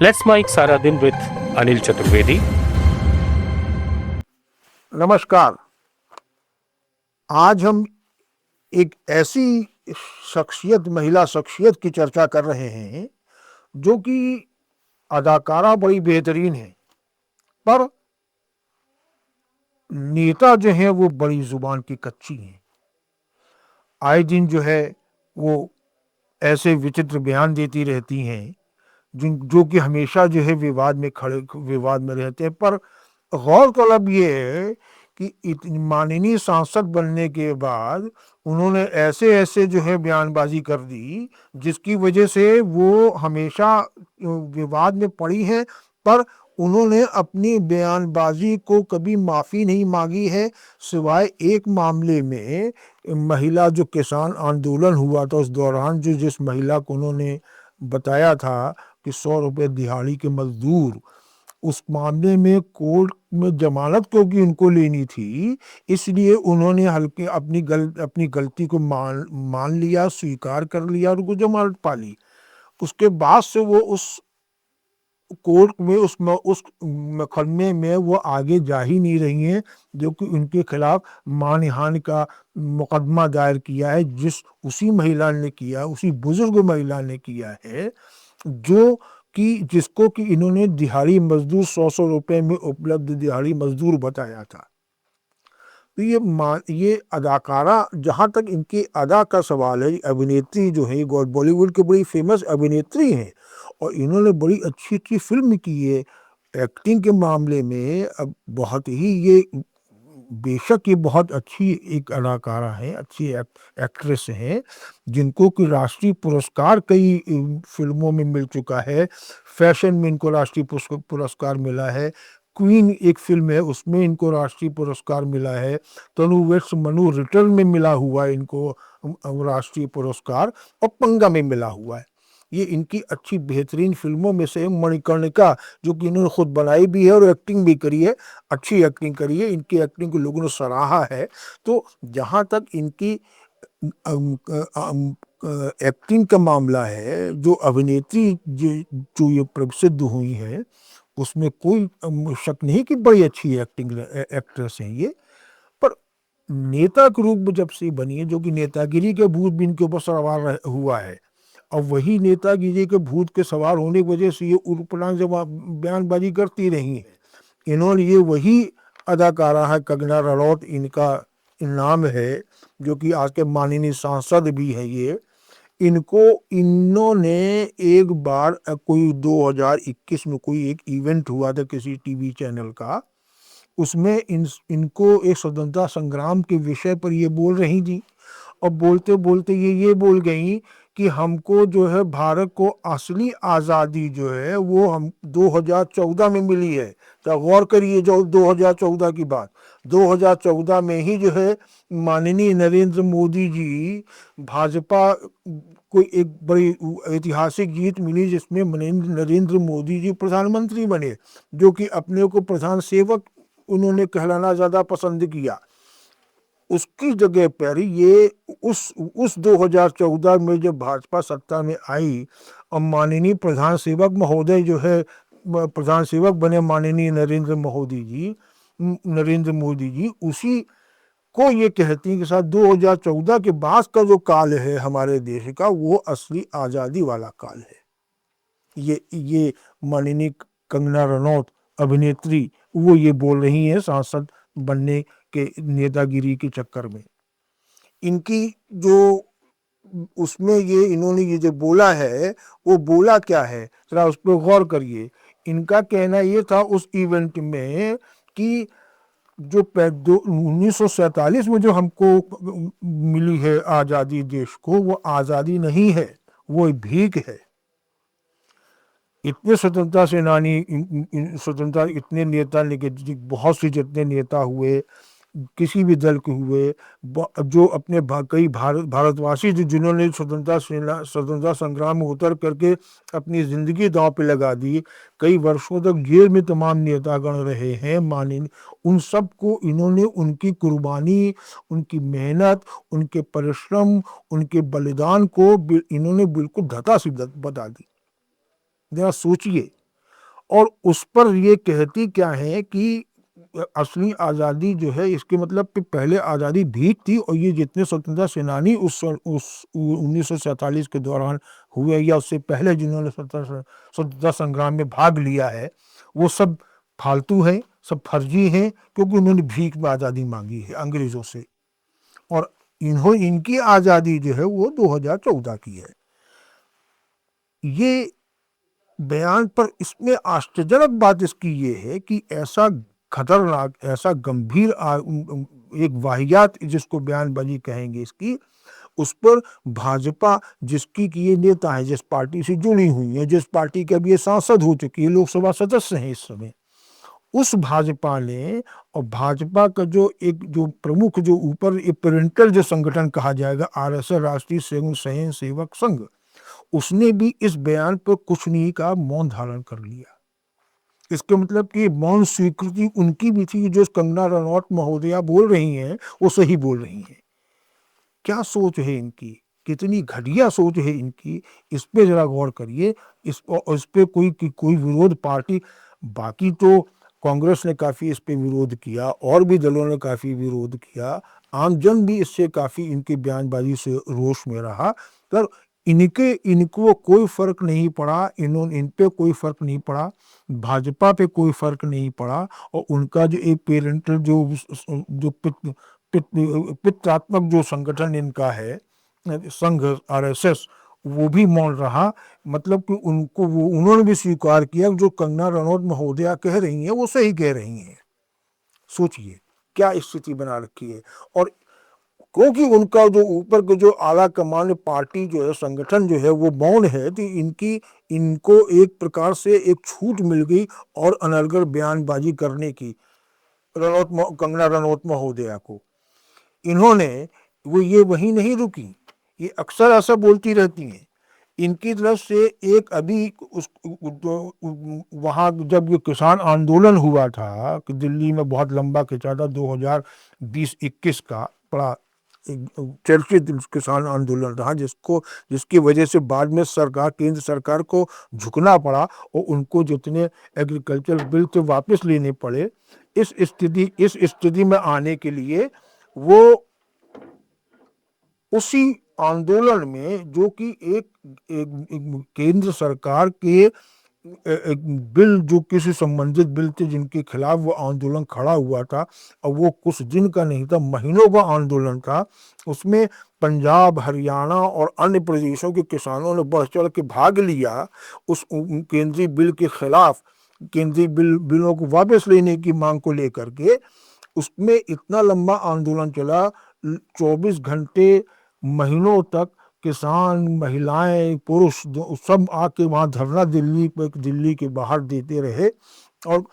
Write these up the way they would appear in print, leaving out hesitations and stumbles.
Let's mic सारा दिन with Anil Chaturvedi. नमस्कार। आज हम एक ऐसी शख्सियत, महिला शख्सियत की चर्चा कर रहे हैं जो कि अदाकारा बड़ी बेहतरीन है, पर नेता जो है वो बड़ी जुबान की कच्ची हैं। आए दिन जो है वो ऐसे विचित्र बयान देती रहती हैं जो कि हमेशा जो है विवाद में रहते हैं। पर गौरतलब ये है कि माननीय सांसद बनने के बाद उन्होंने ऐसे ऐसे जो है बयानबाजी कर दी जिसकी वजह से वो हमेशा विवाद में पड़ी हैं। पर उन्होंने अपनी बयानबाजी को कभी माफ़ी नहीं मांगी है, सिवाय एक मामले में। महिला जो किसान आंदोलन हुआ था उस दौरान जिस महिला को उन्होंने बताया था कि 100 रुपये दिहाड़ी के मजदूर, उस मामले में कोर्ट में जमानत क्योंकि उनको लेनी थी, इसलिए उन्होंने हल्के अपनी गलती को मान लिया, स्वीकार कर लिया और उनको जमानत पा ली। उसके बाद से वो उस कोर्ट में उस मुकदमे में वो आगे जा ही नहीं रही हैं, जो कि उनके खिलाफ मानहानि का मुकदमा दायर किया है, उसी महिला ने किया, उसी बुजुर्ग महिला ने किया है जो कि जिसको कि इन्होंने दिहाड़ी मजदूर 100 रुपए में उपलब्ध दिहाड़ी मजदूर बताया था। तो ये अदाकारा, जहाँ तक इनकी अदा का सवाल है, अभिनेत्री जो है बॉलीवुड की बड़ी फेमस अभिनेत्री हैं और इन्होंने बड़ी अच्छी अच्छी फिल्म की है। एक्टिंग के मामले में अब बहुत ही ये बेशक ये बहुत अच्छी एक अदाकारा है, अच्छी एक्ट्रेस हैं, जिनको कि राष्ट्रीय पुरस्कार कई फिल्मों में मिल चुका है। फैशन में इनको राष्ट्रीय पुरस्कार मिला है। क्वीन एक फिल्म है, उसमें इनको राष्ट्रीय पुरस्कार मिला है। तनु वेट्स मनु रिटर्न में मिला हुआ है इनको राष्ट्रीय पुरस्कार, और पंगा में मिला हुआ है। ये इनकी अच्छी बेहतरीन फिल्मों में से मणिकर्णिका, जो कि इन्होंने खुद बनाई भी है और एक्टिंग भी करी है, अच्छी एक्टिंग करी है, इनकी एक्टिंग को लोगों ने सराहा है। तो जहाँ तक इनकी एक्टिंग का मामला है, जो अभिनेत्री जो ये प्रसिद्ध हुई है, उसमें कोई शक नहीं कि बड़ी अच्छी एक्ट्रेस हैं ये। पर नेता के रूप में जब से बनी है, जो कि नेतागिरी के भूत भी इनके ऊपर सवार हुआ है, और वही नेतागिरी के भूत के सवार होने की वजह से ये उलपलांग जब बयानबाजी करती रही है। इन्होंने ये वही अदाकारा है, कंगना रनौत इनका नाम है, जो कि आज के माननीय सांसद भी है ये। इन्होंने एक बार कोई 2021 में कोई एक इवेंट हुआ था किसी टीवी चैनल का, उसमें इनको एक स्वतंत्रता संग्राम के विषय पर ये बोल रही थी, और बोलते बोलते ये बोल गई कि हमको जो है भारत को असली आज़ादी जो है वो हम 2014 में मिली है। तो गौर करिए, जो 2014 की बात, 2014 में ही जो है माननीय नरेंद्र मोदी जी, भाजपा को एक बड़ी ऐतिहासिक जीत मिली, जिसमें नरेंद्र मोदी जी प्रधानमंत्री बने, जो कि अपने को प्रधान सेवक उन्होंने कहलाना ज़्यादा पसंद किया। उसकी जगह पर ये उस 2014 में जब भाजपा सत्ता में आई और माननीय प्रधान सेवक महोदय जो है प्रधान सेवक बने माननीय नरेंद्र मोदी जी, उसी को ये कहती हैं कि साथ 2014 के बाद का जो काल है हमारे देश का, वो असली आज़ादी वाला काल है। ये माननीय कंगना रनौत अभिनेत्री वो ये बोल रही है सांसद बनने के नेतागिरी के चक्कर में। इनकी जो उसमें इन्होंने ये जो बोला है, वो बोला क्या है, जरा उस पर गौर करिए। इनका कहना ये था उस इवेंट में कि जो 1947 में जो हमको मिली है आज़ादी देश को, वो आज़ादी नहीं है, वो भीख है। इतने स्वतंत्रता सेनानी, स्वतंत्रता इतने नेता, लेकिन बहुत से जितने नेता हुए किसी भी दल के हुए, जो अपने कई भारतवासी जिन्होंने स्वतंत्रता संग्राम में उतर करके अपनी ज़िंदगी दांव पे लगा दी, कई वर्षों तक जेल में तमाम नेतागण रहे हैं माननीय, उन सब को इन्होंने उनकी कुर्बानी, उनकी मेहनत, उनके परिश्रम, उनके बलिदान को इन्होंने बिल्कुल धता सिद्धत बता दी। जरा सोचिए और उस पर ये कहती क्या है कि असली आज़ादी जो है, इसके मतलब कि पहले आज़ादी भीख थी और ये जितने स्वतंत्रता सेनानी उस 1947 के दौरान हुए या उससे पहले जिन्होंने स्वतंत्रता संग्राम में भाग लिया है, वो सब फालतू हैं, सब फर्जी हैं, क्योंकि उन्होंने भीख में आज़ादी मांगी है अंग्रेज़ों से। और इनकी आज़ादी जो है वो 2014 की है। ये बयान पर इसमें आश्चर्यजनक बात इसकी ये है कि ऐसा खतरनाक, ऐसा गंभीर एक वाहियात जिसको बयानबाजी कहेंगे इसकी, उस पर भाजपा जिसकी कि ये नेता है, जिस पार्टी से जुड़ी हुई है, जिस पार्टी के अभी ये सांसद हो चुकी है, लोकसभा सदस्य हैं इस समय, उस भाजपा ने, और भाजपा का जो प्रमुख जो ऊपर पेरेंटल जो संगठन कहा जाएगा, आरएसएस, राष्ट्रीय स्वयं सेवक संघ, उसने भी इस बयान पर कुछ नहीं कहा, मौन धारण कर लिया। इसके मतलब कि मौन स्वीकृति उनकी भी थी, जो कंगना रनौत महोदया बोल रही हैं वो सही बोल रही हैं। क्या सोच है इनकी, कितनी घटिया सोच है इनकी, इस पे जरा गौर करिए। इस पे कोई विरोध पार्टी, बाकी तो कांग्रेस ने काफ़ी इस पे विरोध किया और भी दलों ने काफ़ी विरोध किया, आमजन भी इससे काफ़ी इनकी बयानबाजी से रोष में रहा, पर इनको कोई फर्क नहीं पड़ा, इन पे कोई फर्क नहीं पड़ा, भाजपा पे कोई फर्क नहीं पड़ा, और उनका जो एक पेरेंटल जो पित्रात्मक जो संगठन इनका है, संघ आरएसएस, वो भी मौन रहा। मतलब कि उन्होंने भी स्वीकार किया जो कंगना रनौत महोदया कह रही हैं वो सही कह रही हैं। सोचिए क्या स्थिति बना रखी है। और क्योंकि उनका जो ऊपर के जो आला कमान पार्टी जो है, संगठन जो है वो मौन है, तो इनको एक प्रकार से एक छूट मिल गई और अनर्गल बयानबाजी करने की कंगना रनौत महोदया को। इन्होंने ये वहीं नहीं रुकी, ये अक्सर ऐसा बोलती रहती हैं। इनकी तरफ से एक अभी वहाँ जब ये किसान आंदोलन हुआ था कि दिल्ली में बहुत लंबा खिंचा था, 2020-21 का बड़ा चर्चित किसान आंदोलन रहा, जिसकी वजह से बाद में केंद्र सरकार को झुकना पड़ा और उनको जितने एग्रीकल्चर बिल थे वापस लेने पड़े। इस स्थिति में आने के लिए वो उसी आंदोलन में, जो कि एक केंद्र सरकार के एक बिल, जो किसी संबंधित बिल थे जिनके खिलाफ वो आंदोलन खड़ा हुआ था, और वो कुछ दिन का नहीं था, महीनों का आंदोलन था, उसमें पंजाब, हरियाणा और अन्य प्रदेशों के किसानों ने बढ़ चढ़ के भाग लिया उस केंद्रीय बिल के खिलाफ, केंद्रीय बिलों को वापस लेने की मांग को लेकर के। उसमें इतना लंबा आंदोलन चला, 24 घंटे, महीनों तक किसान, महिलाएं, पुरुष सब आके वहाँ धरना दिल्ली के बाहर देते रहे, और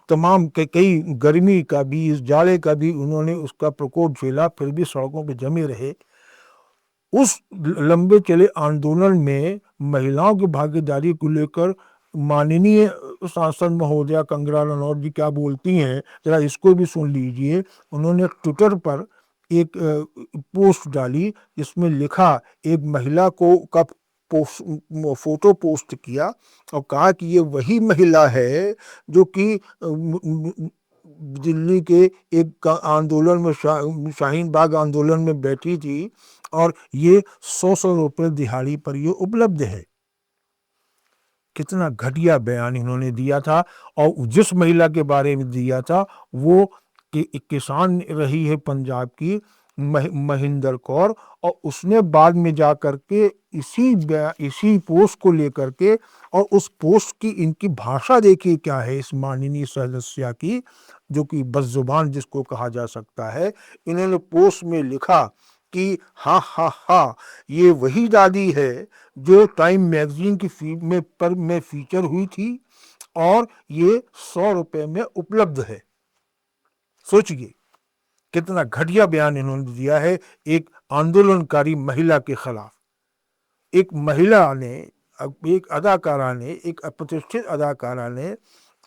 तमाम कई गर्मी का भी, इस जाड़े का भी उन्होंने उसका प्रकोप झेला, फिर भी सड़कों पे जमे रहे। उस लंबे चले आंदोलन में महिलाओं की भागीदारी को लेकर माननीय सांसद महोदया कंगना रनौत जी क्या बोलती हैं, जरा इसको भी सुन लीजिए। उन्होंने ट्विटर पर एक पोस्ट डाली जिसमें लिखा, एक महिला का फोटो पोस्ट किया और कहा कि ये वही महिला है जो कि दिल्ली के एक आंदोलन में, शाहीन बाग आंदोलन में बैठी थी, और ये 100 रुपये दिहाड़ी पर ये उपलब्ध है। कितना घटिया बयान इन्होंने दिया था। और जिस महिला के बारे में दिया था वो किसान रही है पंजाब की, महेंद्र कौर, और उसने बाद में जा कर के इसी पोस्ट को लेकर के, और उस पोस्ट की इनकी भाषा देखिए क्या है इस माननीय सदस्या की, जो कि बदजुबान जिसको कहा जा सकता है। इन्होंने पोस्ट में लिखा कि हाँ हाँ हाँ, ये वही दादी है जो टाइम मैगजीन की में फीचर हुई थी, और ये 100 रुपये में उपलब्ध है। सोचिए कितना घटिया बयान इन्होंने दिया है एक आंदोलनकारी महिला के खिलाफ। एक महिला ने, एक अदाकारा ने, एक अप्रतिष्ठित अदाकारा ने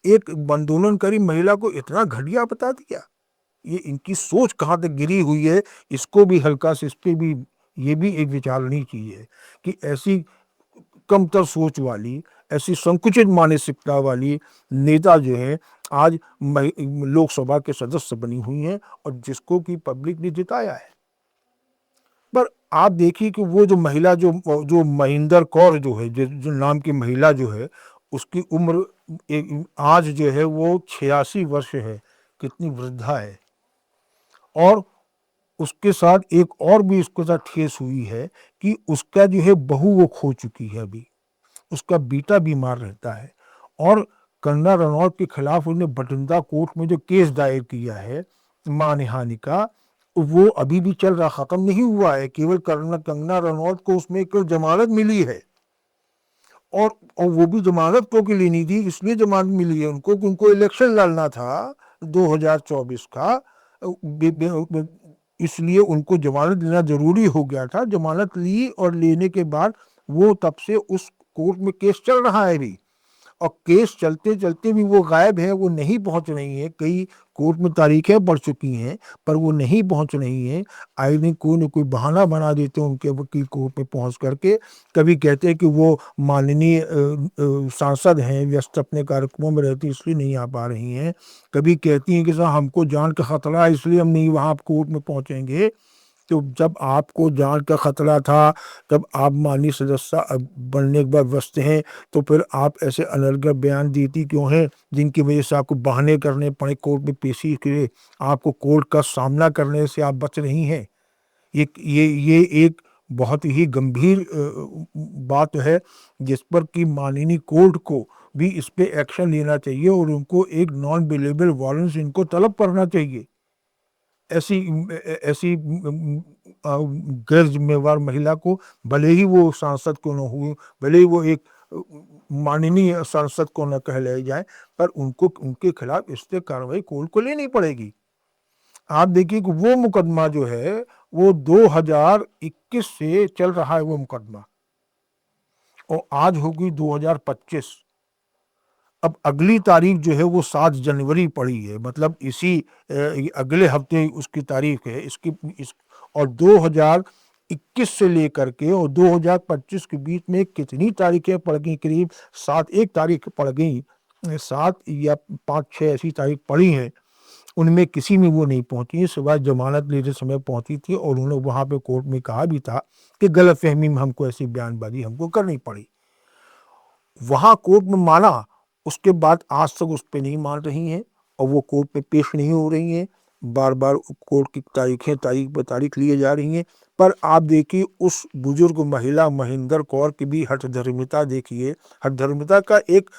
एक आंदोलनकारी महिला को इतना घटिया बता दिया। ये इनकी सोच कहाँ तक गिरी हुई है, इसको भी हल्का से, इस पे भी ये भी एक विचारनीय चीज है कि ऐसी कमतर सोच वाली, ऐसी संकुचित मानसिकता वाली नेता जो है आज लोकसभा के सदस्य बनी हुई हैं और जिसको कि पब्लिक ने जिताया है। पर आप देखिए कि वो जो महिला जो महेंद्र कौर जो है, जो नाम की महिला जो है, उसकी उम्र आज जो है वो 86 वर्ष है। कितनी वृद्धा है। और उसके साथ एक और भी उसके साथ ठेस हुई है कि उसका जो है बहू वो खो चुकी है अभी। उसका बेटा बीमार रहता है और कंगना रनौत के खिलाफ उन्होंने बठिंडा कोर्ट में जो केस दायर किया है मानहानि का, वो अभी भी चल रहा, खत्म नहीं हुआ है। केवल कंगना रनौत को उसमें केवल जमानत मिली है और वो भी जमानत तो की लेनी थी, इसलिए जमानत मिली है उनको कि उनको इलेक्शन लड़ना था 2024 का। इसलिए उनको जमानत लेना जरूरी हो गया था। जमानत ली और लेने के बाद वो तब से उस कोर्ट में केस चल रहा है अभी। और केस चलते चलते भी वो गायब है, वो नहीं पहुंच रही है। कई कोर्ट में तारीखें बढ़ चुकी हैं पर वो नहीं पहुंच रही हैं। आए दिन कोई न कोई बहाना बना देते हैं उनके वकील कोर्ट में पहुंच करके। कभी कहते हैं कि वो माननीय सांसद हैं, व्यस्त अपने कार्यक्रमों में रहती इसलिए नहीं आ पा रही हैं। कभी कहती हैं कि सर हमको जान का खतरा है इसलिए हम नहीं वहाँ कोर्ट में पहुंचेंगे। तो जब आपको जान का खतरा था, तब आप माननीय सदस्य बनने के बाद व्यस्त हैं, तो फिर आप ऐसे अनर्गल बयान देती क्यों हैं जिनकी वजह से आपको बहाने करने पड़े कोर्ट में पेशी के लिए, आपको कोर्ट का सामना करने से आप बच रही हैं। ये एक बहुत ही गंभीर बात है जिस पर कि माननीय कोर्ट को भी इस पे एक्शन लेना चाहिए और उनको एक नॉन बेलेबल वारंट इनको तलब करना चाहिए। ऐसी ऐसी गैर जिम्मेवार महिला को, भले ही वो सांसद क्यों न हो, भले ही वो एक माननीय सांसद को न कहलाए जाए, पर उनको उनके खिलाफ इस पे कार्रवाई कोर्ट को लेनी पड़ेगी। आप देखिए कि वो मुकदमा जो है वो 2021 से चल रहा है वो मुकदमा, और आज होगी 2025। अब अगली तारीख जो है वो 7 जनवरी पड़ी है, मतलब इसी अगले हफ्ते उसकी तारीख है और 2021 से लेकर के और 2025 के बीच में कितनी तारीखें पड़ गई, करीब 7 तारीख पड़ गई, 7 या 5-6 ऐसी तारीख पड़ी हैं। उनमें किसी में वो नहीं पहुंची, सिवाय जमानत लेते समय पहुंची थी और उन्होंने वहां पे कोर्ट में कहा भी था कि गलतफहमी में हमको ऐसी बयानबाजी हमको करनी पड़ी। वहां कोर्ट में माना, उसके बाद आज तक उस पर नहीं मान रही हैं और वो कोर्ट में पेश नहीं हो रही हैं। बार बार कोर्ट की तारीख पर तारीख लिए जा रही हैं। पर आप देखिए उस बुजुर्ग महिला महेंद्र कौर की भी हठधर्मिता देखिए। हठधर्मिता का एक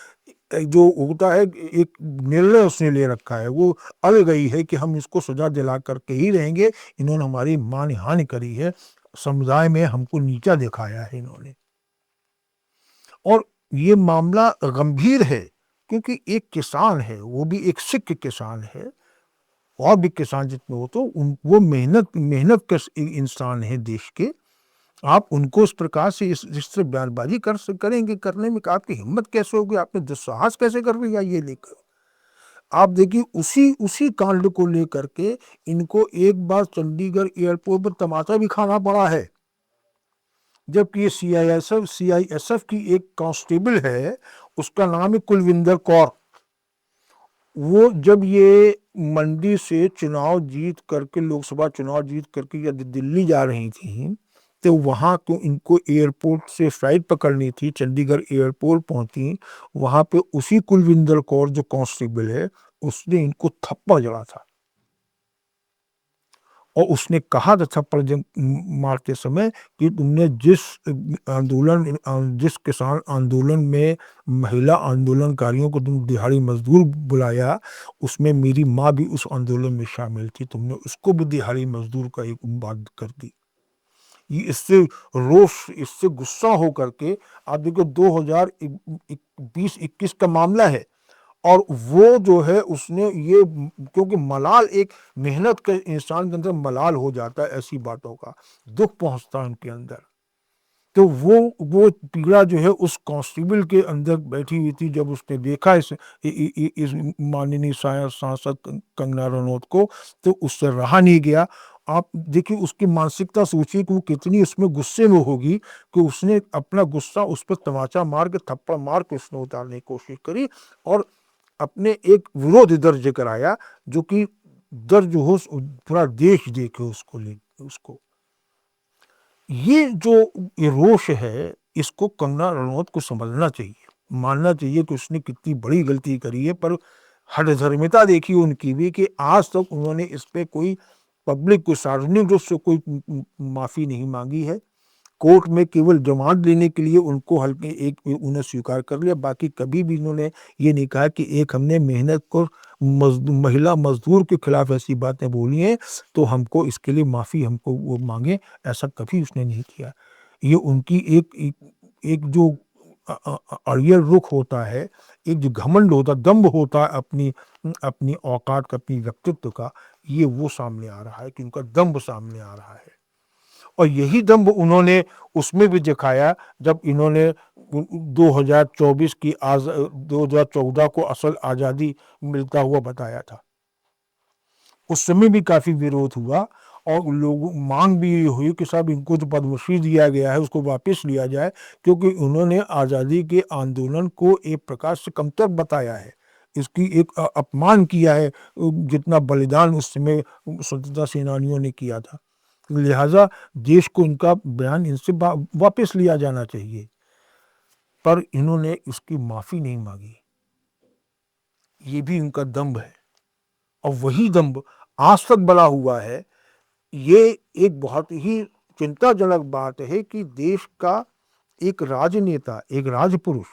जो होता है, एक निर्णय उसने ले रखा है, वो अड़ गई है कि हम इसको सजा दिला करके ही रहेंगे। इन्होंने हमारी मानहानि करी है, समुदाय में हमको नीचा दिखाया है इन्होंने। और ये मामला गंभीर है क्योंकि एक किसान है, वो भी एक सिख किसान है, और भी किसान जितने हो तो वो मेहनत मेहनत के इंसान है देश के। आप उनको इस प्रकार से इस तरह बयानबाजी करेंगे, करने में आपकी हिम्मत कैसे होगी, आपने दुस्साहस कैसे कर लिया ये लेकर। आप देखिए उसी उसी कांड को लेकर के इनको एक बार चंडीगढ़ एयरपोर्ट पर तमाचा भी खाना पड़ा है, जबकि ये सीआईएसएफ की एक कांस्टेबल है, उसका नाम है कुलविंदर कौर। वो जब ये मंडी से चुनाव जीत करके, लोकसभा चुनाव जीत करके यदि दिल्ली जा रही थी, तो वहां को इनको एयरपोर्ट से फ्लाइट पकड़नी थी, चंडीगढ़ एयरपोर्ट पहुंची। वहां पे उसी कुलविंदर कौर जो कांस्टेबल है, उसने इनको थप्पड़ जड़ा था और उसने कहा था थप्पड़ मारते समय कि तुमने जिस किसान आंदोलन में महिला आंदोलनकारियों को तुम दिहाड़ी मजदूर बुलाया, उसमें मेरी माँ भी उस आंदोलन में शामिल थी, तुमने उसको भी दिहाड़ी मजदूर का एक बात कर दी। ये इससे रोष, इससे गुस्सा हो करके, आप देखो 2020-21 का मामला है, और वो जो है उसने ये, क्योंकि मलाल एक मेहनत के इंसान के अंदर मलाल हो जाता है, ऐसी बातों का दुख पहुंचता है उनके अंदर। तो वो पीड़ा जो है उस कांस्टेबल के अंदर बैठी हुई थी। जब उसने देखा इस माननीय सांसद कंगना रनौत को, तो उससे रहा नहीं गया आप देखिए उसकी मानसिकता सोचिए कि वो कितनी उसमें गुस्से में होगी कि उसने अपना गुस्सा उस पर तमाचा मार के थप्पड़ मार के उसने उतारने की कोशिश करी और अपने एक विरोध दर्ज कराया जो कि दर्ज हो पूरा देश देखे उसको ले उसको ये जो ये रोष है इसको कंगना रनौत को समझना चाहिए, मानना चाहिए कि उसने कितनी बड़ी गलती करी है, पर हठधर्मिता देखी उनकी भी कि आज तक उन्होंने इस पे कोई पब्लिक को सार्वजनिक रूप से कोई माफी नहीं मांगी है। कोर्ट में केवल जमानत देने के लिए उनको हल्के एक उन्हें स्वीकार कर लिया, बाकी कभी भी इन्होंने ये नहीं कहा कि एक हमने मेहनत को महिला मजदूर के खिलाफ ऐसी बातें बोली हैं तो हमको इसके लिए माफ़ी हमको वो मांगे, ऐसा कभी उसने नहीं किया। ये उनकी एक जो अड़ियल रुख होता है, एक जो घमंड होता है, दम्भ होता है अपनी अपनी औकात का, अपनी व्यक्तित्व का, ये वो सामने आ रहा है कि उनका दम्भ सामने आ रहा है। और यही दम्भ उन्होंने उसमें भी दिखाया जब इन्होंने 2024 की 2014 को असल आज़ादी मिलता हुआ बताया था। उस समय भी काफ़ी विरोध हुआ और लोगों मांग भी ये हुई कि साहब इनको जो पद्मश्री दिया गया है उसको वापस लिया जाए, क्योंकि उन्होंने आज़ादी के आंदोलन को एक प्रकार से कमतर बताया है, इसकी एक अपमान किया है जितना बलिदान उस समय स्वतंत्रता सेनानियों ने किया था। लिहाजा देश को इनका बयान इनसे वापस लिया जाना चाहिए, पर इन्होंने इसकी माफ़ी नहीं मांगी। ये भी इनका दम्भ है और वही दम्भ आज तक बना हुआ है। ये एक बहुत ही चिंताजनक बात है कि देश का एक राजनेता, एक राजपुरुष,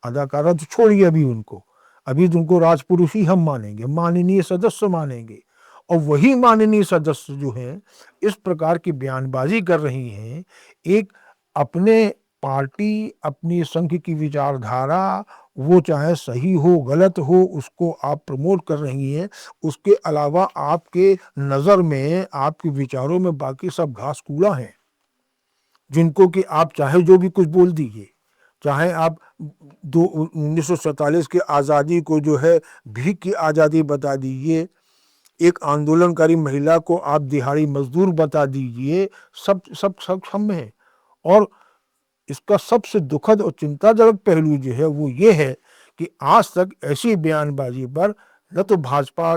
अदाकारा तो छोड़िए अभी उनको, अभी तो उनको राजपुरुष ही हम मानेंगे, माननीय सदस्य मानेंगे, और वही माननीय सदस्य जो हैं इस प्रकार की बयानबाजी कर रही हैं। एक अपने पार्टी, अपनी संघ की विचारधारा, वो चाहे सही हो गलत हो, उसको आप प्रमोट कर रही हैं, उसके अलावा आपके नज़र में, आपके विचारों में बाकी सब घास कूड़ा हैं, जिनको कि आप चाहे जो भी कुछ बोल दीजिए, चाहे आप 1947 की आज़ादी को जो है भीख की आज़ादी बता दीजिए, एक आंदोलनकारी महिला को आप दिहाड़ी मजदूर बता दीजिए, सब सब सब सब है। और इसका सबसे दुखद और चिंताजनक पहलू जो है वो ये है कि आज तक ऐसी बयानबाजी पर न तो भाजपा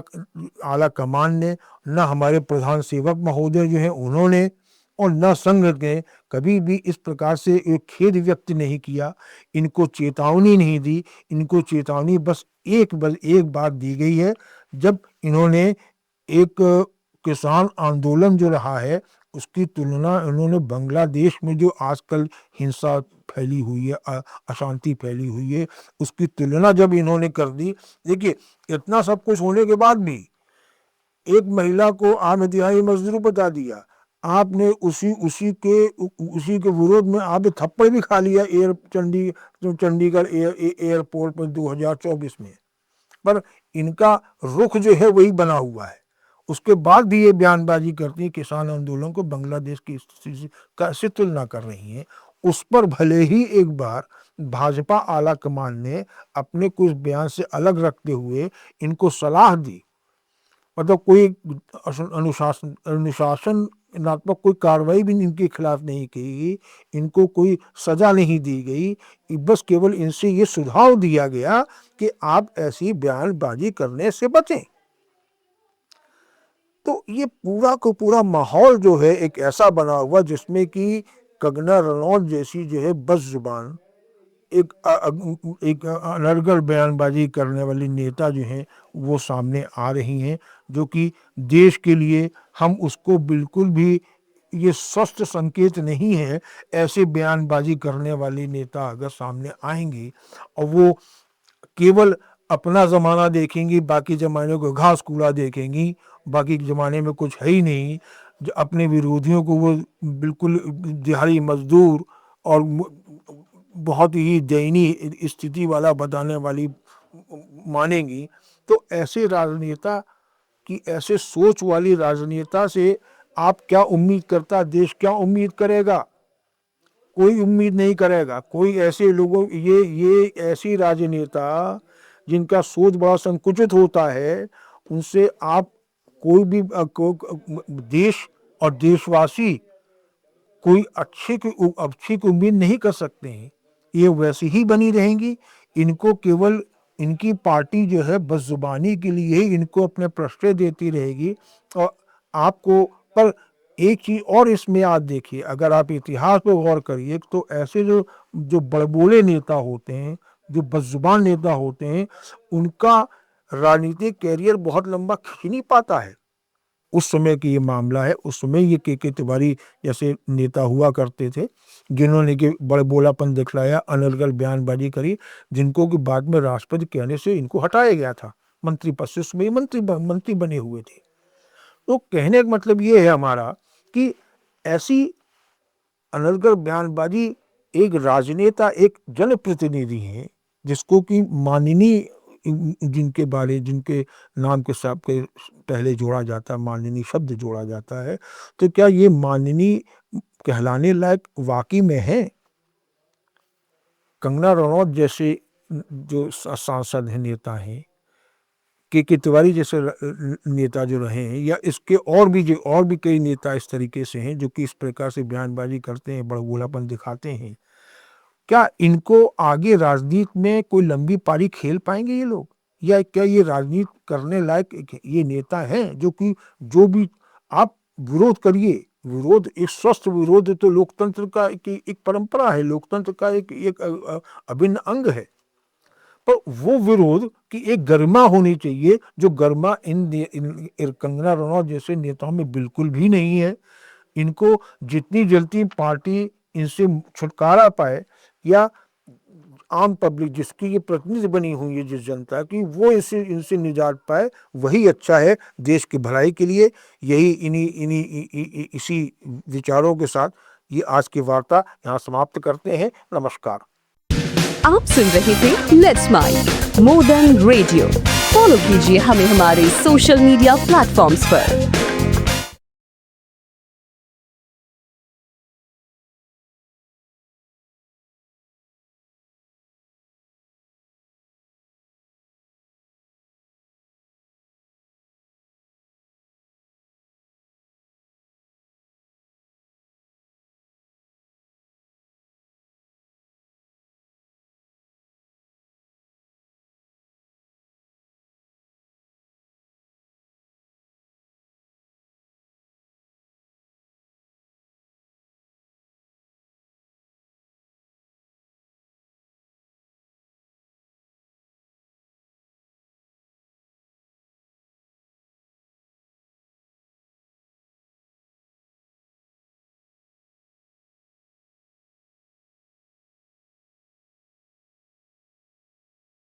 आला कमान ने, न हमारे प्रधान सेवक महोदय जो हैं उन्होंने, और न संघ ने कभी भी इस प्रकार से एक खेद व्यक्त नहीं किया, इनको चेतावनी नहीं दी। इनको चेतावनी बस एक बार दी गई है जब इन्होंने एक किसान आंदोलन जो रहा है उसकी तुलना इन्होंने बांग्लादेश में जो आजकल हिंसा फैली हुई है, अशांति फैली हुई है, उसकी तुलना जब इन्होंने कर दी। देखिए इतना सब कुछ होने के बाद भी एक महिला को आप दिहाड़ी मजदूर बता दिया, आपने उसी के विरोध में आपने थप्पड़ भी खा लिया चंडीगढ़ एयरपोर्ट पर 2024 में। पर इनका रुख जो है वही बना हुआ है। उसके बाद भी ये बयानबाजी करती है, किसान आंदोलन को बांग्लादेश की स्थिति से तुलना कर रही हैं। उस पर भले ही एक बार भाजपा आला कमान ने अपने कुछ बयान से अलग रखते हुए इनको सलाह दी, मतलब कोई अनुशासनात्मक कोई कार्रवाई भी इनके खिलाफ नहीं की गई, इनको कोई सजा नहीं दी गई, बस केवल इनसे ये सुझाव दिया गया कि आप ऐसी बयानबाजी करने से बचें। तो ये पूरा को पूरा माहौल जो है एक ऐसा बना हुआ जिसमें कि कंगना रनौत जैसी जो है बस जुबान एक अनर्गल बयानबाजी करने वाली नेता जो हैं वो सामने आ रही हैं, जो कि देश के लिए हम उसको बिल्कुल भी ये स्वस्थ संकेत नहीं है। ऐसे बयानबाजी करने वाली नेता अगर सामने आएंगी और वो केवल अपना ज़माना देखेंगी, बाकी ज़माने को घास कूड़ा देखेंगी, बाकी ज़माने में कुछ है ही नहीं, जो अपने विरोधियों को वो बिल्कुल दिहाड़ी मजदूर और बहुत ही दयनीय स्थिति वाला बताने वाली मानेंगी, तो ऐसे राजनेता की, ऐसे सोच वाली राजनेता से आप क्या उम्मीद करता, देश क्या उम्मीद करेगा? कोई उम्मीद नहीं करेगा। कोई ऐसे लोगों ये ऐसी राजनेता जिनका सोच बड़ा संकुचित होता है, उनसे आप कोई भी देश और देशवासी कोई अच्छी की उम्मीद नहीं कर सकते हैं। ये वैसी ही बनी रहेंगी। इनको केवल इनकी पार्टी जो है बस जुबानी के लिए ही इनको अपने प्रश्रय देती रहेगी। और आपको पर एक चीज और इसमें आप देखिए, अगर आप इतिहास पर गौर करिए तो ऐसे जो जो बड़बोले नेता होते हैं, जो बदजुबान नेता होते हैं, उनका राजनीतिक कैरियर बहुत लंबा खिंच नहीं पाता है। उस समय की ये मामला है। उस समय ये के तिवारी जैसे नेता हुआ करते थे, जिन्होंने कि बड़े बोलापन दिखलाया, अनर्गल बयानबाजी करी, जिनको कि बाद में राष्ट्रपति कहने से इनको हटाया गया था मंत्री पद से। उसमें मंत्री बने हुए थे। तो कहने का मतलब ये है हमारा कि ऐसी अनर्गल बयानबाजी एक राजनेता, एक जनप्रतिनिधि है, जिसको कि माननीय जिनके नाम के साथ के पहले जोड़ा जाता है, माननीय शब्द जोड़ा जाता है, तो क्या ये माननीय कहलाने लायक वाकई में है? कंगना रनौत जैसे जो सांसद हैं, नेता हैं, के तिवारी जैसे नेता जो रहे हैं, या इसके और भी कई नेता इस तरीके से हैं जो कि इस प्रकार से बयानबाजी करते हैं, बड़बोलापन दिखाते हैं, क्या इनको आगे राजनीति में कोई लंबी पारी खेल पाएंगे ये लोग? या क्या ये राजनीति करने लायक ये नेता हैं जो कि जो भी आप विरोध करिए, विरोध, एक स्वस्थ विरोध तो लोकतंत्र का एक परंपरा है, लोकतंत्र का एक अभिन्न अंग है। पर वो विरोध की एक गरिमा होनी चाहिए, जो गरिमा इन कंगना रनौत जैसे नेताओं में बिल्कुल भी नहीं है। इनको जितनी जल्दी पार्टी इनसे छुटकारा पाए, या आम पब्लिक जिसकी ये प्रतिनिधि बनी हुई है, जिस जनता की, वो इनसे निजात पाए, वही अच्छा है देश की भलाई के लिए। यही इसी विचारों के साथ ये आज की वार्ता यहाँ समाप्त करते हैं। नमस्कार। आप सुन रहे थे let's mind more than radio. Follow कीजिए हमें हमारे सोशल मीडिया प्लेटफॉर्म्स पर।